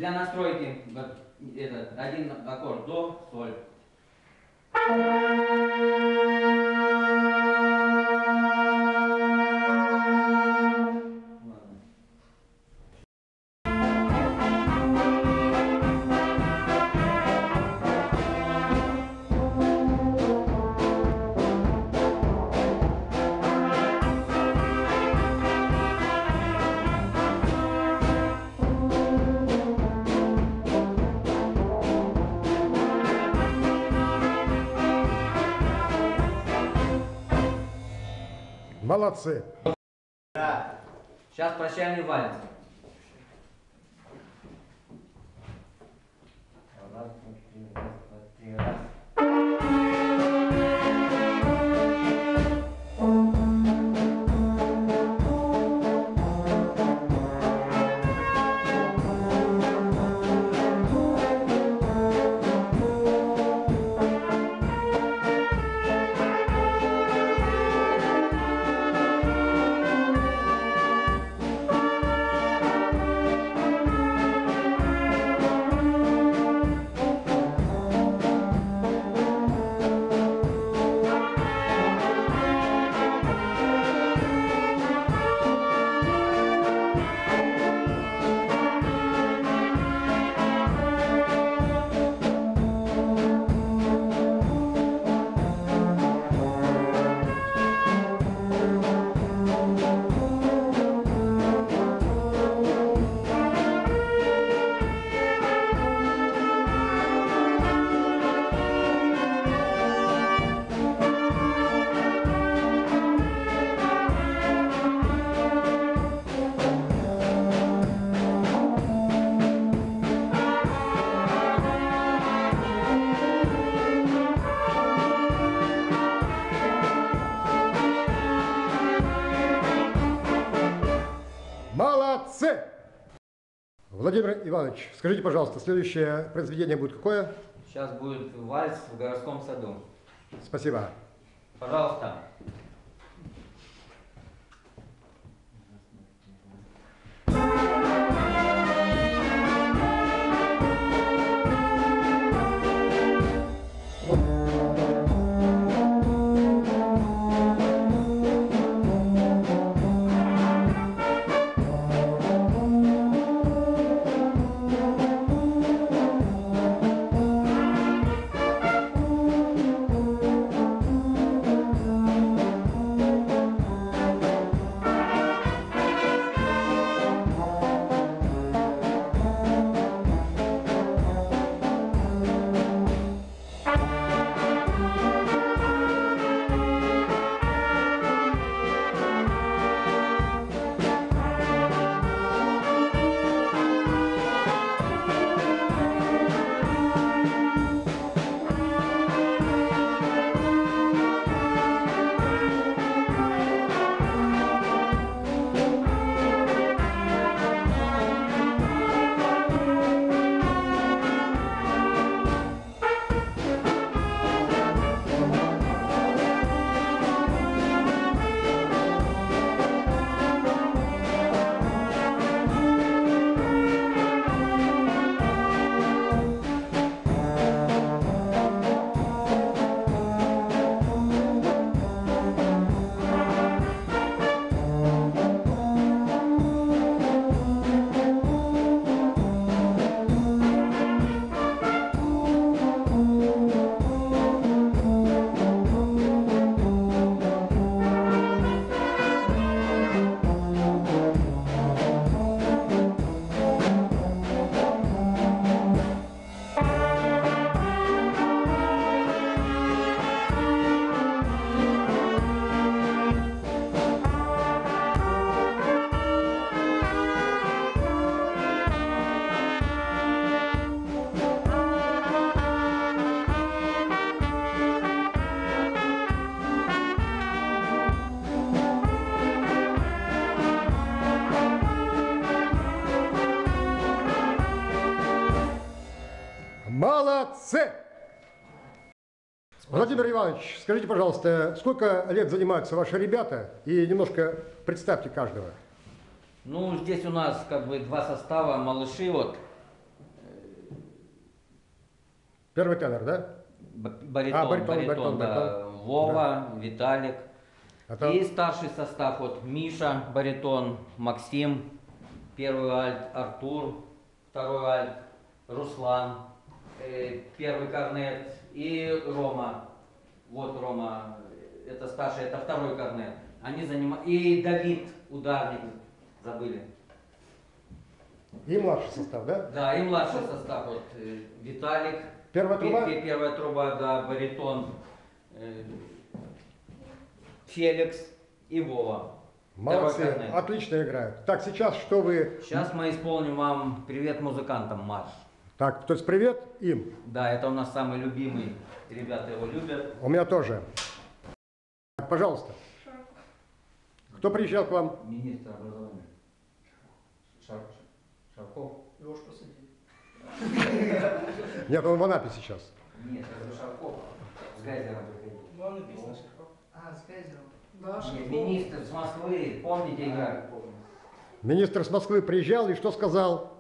для настройки один аккорд до, соль. Молодцы. Да. Сейчас прощальный вальс. Раз, два, три, раз. Молодцы! Владимир Иванович, скажите, пожалуйста, следующее произведение будет какое? Сейчас будет вальс в городском саду. Спасибо. Пожалуйста. Молодцы! Владимир Иванович, скажите, пожалуйста, сколько лет занимаются ваши ребята? И немножко представьте каждого. Ну, здесь у нас как бы два состава, малыши вот. Первый тенор, да? Баритон, баритон, да. Вова, Виталик. Это- И старший состав, вот Миша, баритон, Максим, первый альт, Артур, второй альт, Руслан, первый корнет и Рома. Вот Рома, это старший, это второй корнет. Они занимают. И Давид, ударник, забыли. И младший состав, да? Да, и младший состав, вот Виталик. Первая труба? Первая труба, да, баритон. Феликс и Вова. Молодцы, Второй корнет. отлично играют. Так, сейчас что вы... Сейчас мы исполним вам «Привет музыкантам» марш. Так, то есть привет им. Да, это у нас самый любимый, ребята его любят. У меня тоже. Так, пожалуйста. Кто приезжал к вам? Министр образования. Шарков? Его ж посадили. Нет, он в Анапе сейчас. Нет, это Шарков. С Гайзером приходил. Ну, написано Шарков. А, с Кайзером. Да, Нет, Шарков. министр с Москвы, помните играли? Министр с Москвы приезжал и что сказал?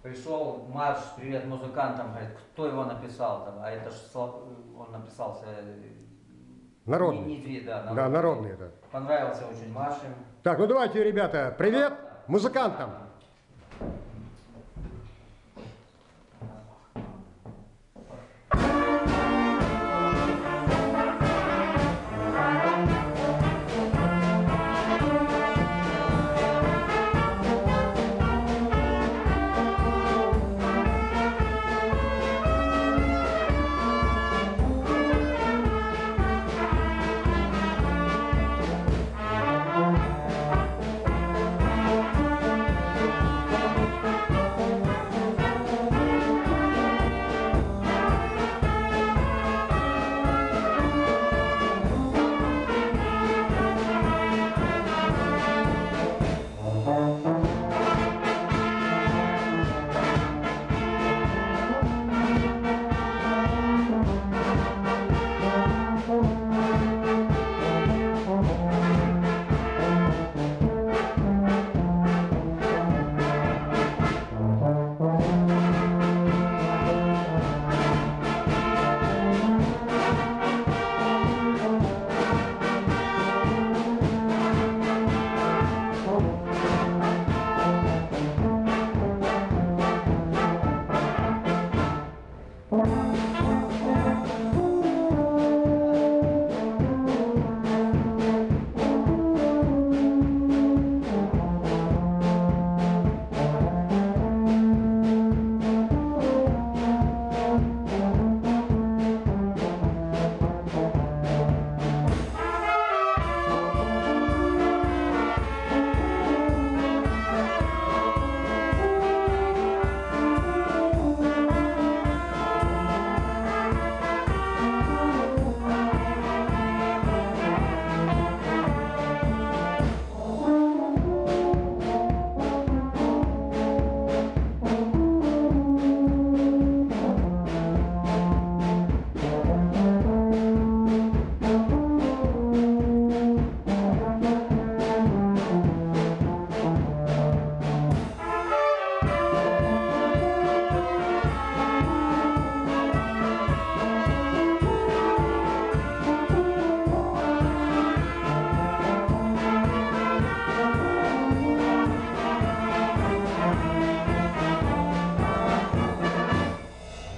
Пришел марш «Привет музыкантам», говорит, кто его написал там, а это ж он написался... Народный. Да, народный это. Понравился очень марш им. Так, ну давайте, ребята, привет музыкантам.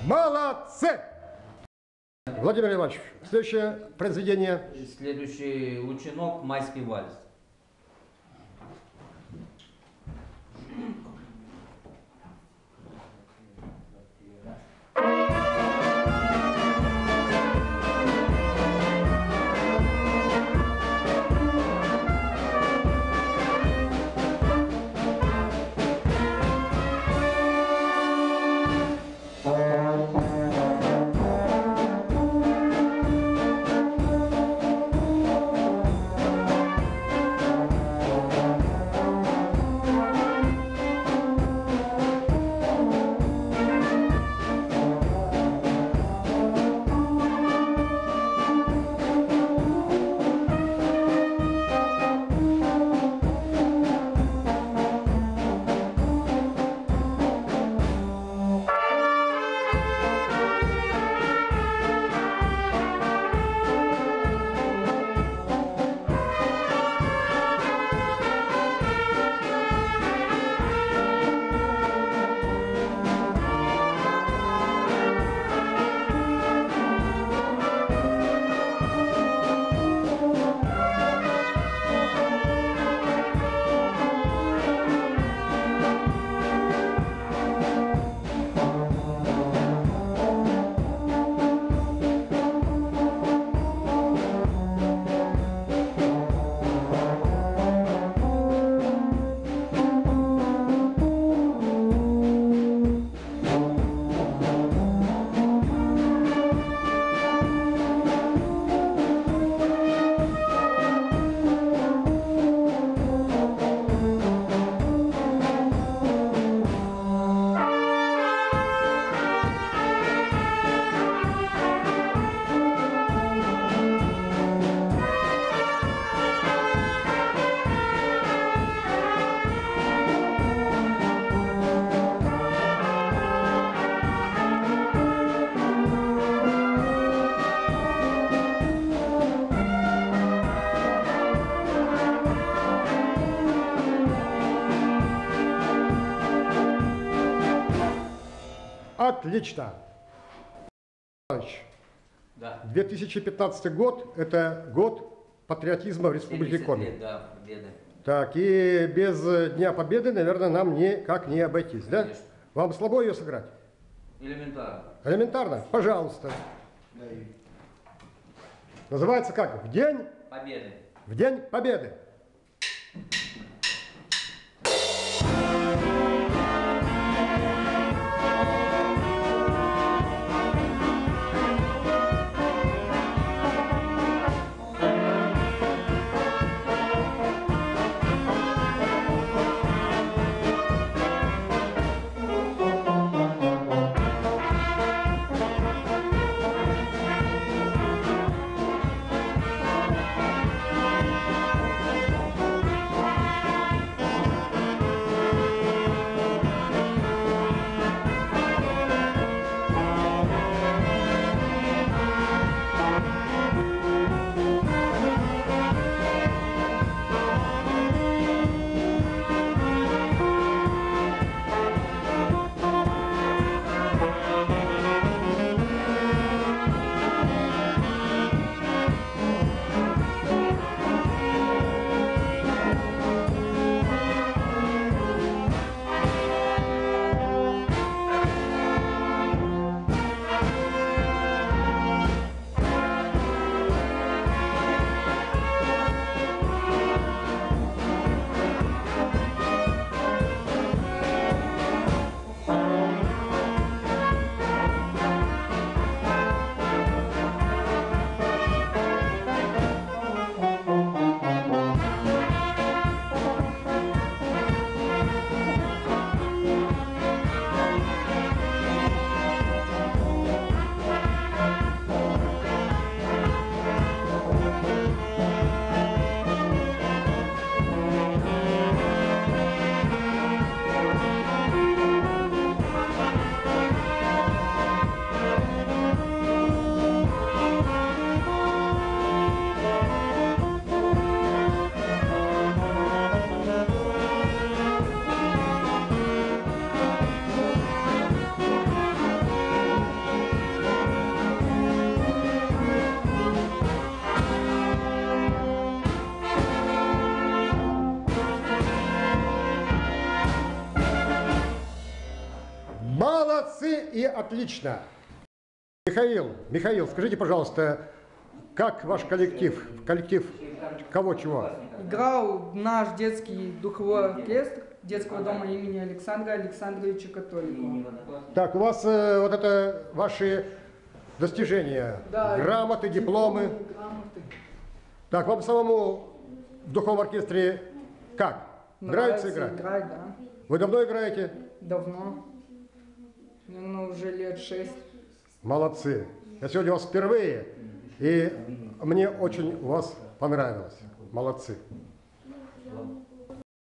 Молодцы! Владимир Иванович, следующее произведение. Следующий ученок «Майский вальс». Так, Отлично. Да. 2015 год – это год патриотизма в Республике 70 Коми. лет, да, победы. Так, и без Дня Победы, наверное, нам никак не обойтись, да? Конечно. Вам слабо ее сыграть? Элементарно. Элементарно? Пожалуйста. Называется как? В день? Победы. В день Победы. Молодцы и отлично. Михаил, скажите, пожалуйста, как ваш коллектив? Коллектив кого чего? Играл наш детский духовой оркестр детского дома имени Александра Александровича Католикова. Так, у вас вот это ваши достижения, Да, грамоты, дипломы. Грамоты. Так, вам самому в духовом оркестре как? Нравится играть? Играть, да. Вы давно играете? Давно. Ну, уже лет 6. Молодцы. Я сегодня у вас впервые, и мне очень у вас понравилось. Молодцы.